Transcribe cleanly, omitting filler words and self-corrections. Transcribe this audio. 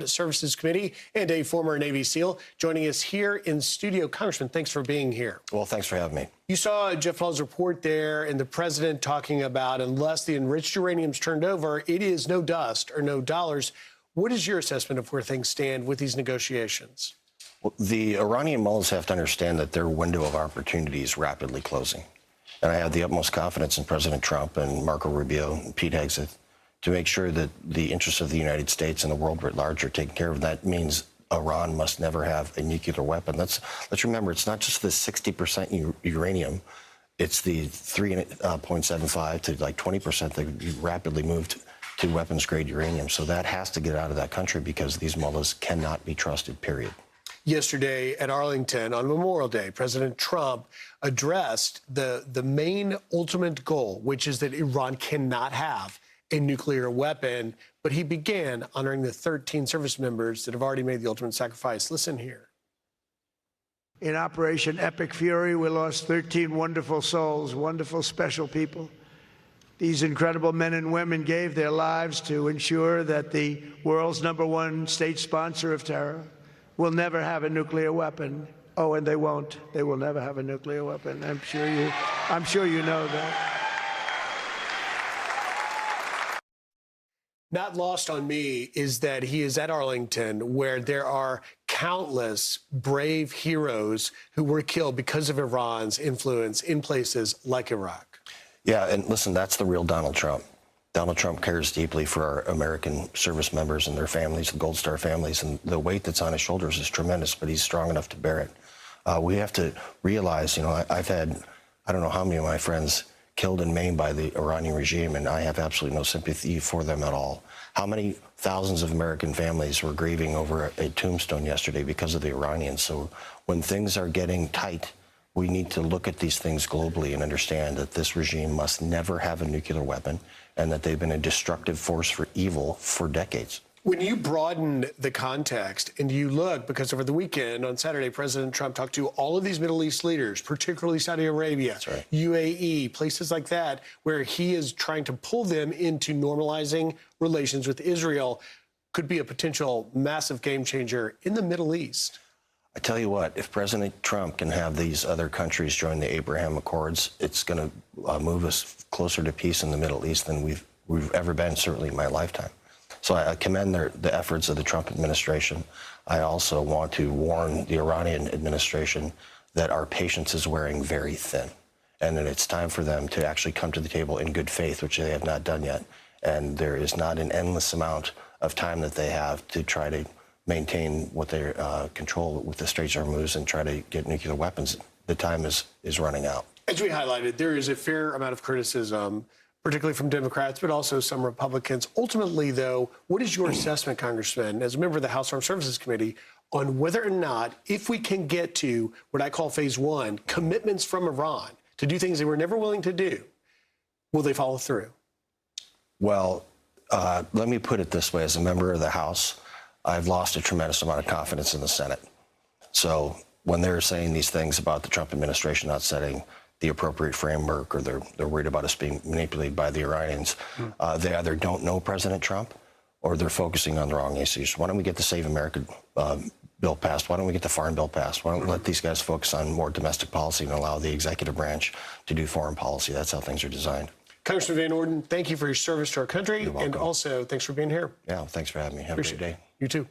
Services Committee and a former Navy SEAL joining us here in studio. Congressman, thanks for being here. Well, thanks for having me. You saw Jeff Law's report there and the president talking about unless the enriched uranium's turned over, it is no dust or no dollars. What is your assessment of where things stand with these negotiations? Well, the Iranian mullahs have to understand that their window of opportunity is rapidly closing. And I have the utmost confidence in President Trump and Marco Rubio and Pete Hegseth to make sure that the interests of the United States and the world writ large are taken care of. That means Iran must never have a nuclear weapon. Let's remember, it's not just the 60% uranium. It's the 3.75 to like 20% that rapidly moved to weapons-grade uranium. So that has to get out of that country because these mullahs cannot be trusted, period. Yesterday at Arlington on Memorial Day, President Trump addressed the main ultimate goal, which is that Iran cannot have a nuclear weapon, but he began honoring the 13 service members that have already made the ultimate sacrifice. Listen here. In Operation Epic Fury, we lost 13 wonderful souls, wonderful, special people. These incredible men and women gave their lives to ensure that the world's #1 state sponsor of terror will never have a nuclear weapon. Oh, and they won't. They will never have a nuclear weapon. I'm sure you know that. Not lost on me is that he is at Arlington, where there are countless brave heroes who were killed because of Iran's influence in places like Iraq. Yeah, and listen, that's the real Donald Trump. Donald Trump cares deeply for our American service members and their families, the Gold Star families, and the weight that's on his shoulders is tremendous, but he's strong enough to bear it. We have to realize, I've had, I don't know how many of my friends killed and maimed by the Iranian regime, and I have absolutely no sympathy for them at all. How many thousands of American families were grieving over a tombstone yesterday because of the Iranians? So when things are getting tight, we need to look at these things globally and understand that this regime must never have a nuclear weapon and that they've been a destructive force for evil for decades. When you broaden the context and you look, because over the weekend on Saturday, President Trump talked to all of these Middle East leaders, particularly Saudi Arabia, That's right. UAE, places like that, where he is trying to pull them into normalizing relations with Israel, could be a potential massive game changer in the Middle East. I tell you what, if President Trump can have these other countries join the Abraham Accords, it's going to move us closer to peace in the Middle East than we've ever been, certainly in my lifetime. So I commend the efforts of the Trump administration. I also want to warn the Iranian administration that our patience is wearing very thin and that it's time for them to actually come to the table in good faith, which they have not done yet. And there is not an endless amount of time that they have to try to maintain what their control with the Straits of Hormuz and try to get nuclear weapons. The time is running out. As we highlighted, there is a fair amount of criticism, particularly from Democrats, but also some Republicans. Ultimately, though, what is your assessment, Congressman, as a member of the House Armed Services Committee, on whether or not, if we can get to what I call phase one, commitments from Iran to do things they were never willing to do, will they follow through? Well, let me put it this way. As a member of the House, I've lost a tremendous amount of confidence in the Senate. So when they're saying these things about the Trump administration not setting the appropriate framework, or they're worried about us being manipulated by the Iranians, they either don't know President Trump or they're focusing on the wrong issues. Why don't we get the Save America bill passed? Why don't we get the Farm Bill passed? Why don't we let these guys focus on more domestic policy and allow the executive branch to do foreign policy? That's how things are designed. Congressman Van Orden, thank you for your service to our country. You're welcome. And also, thanks for being here. Yeah, thanks for having me. Have a great day. You too.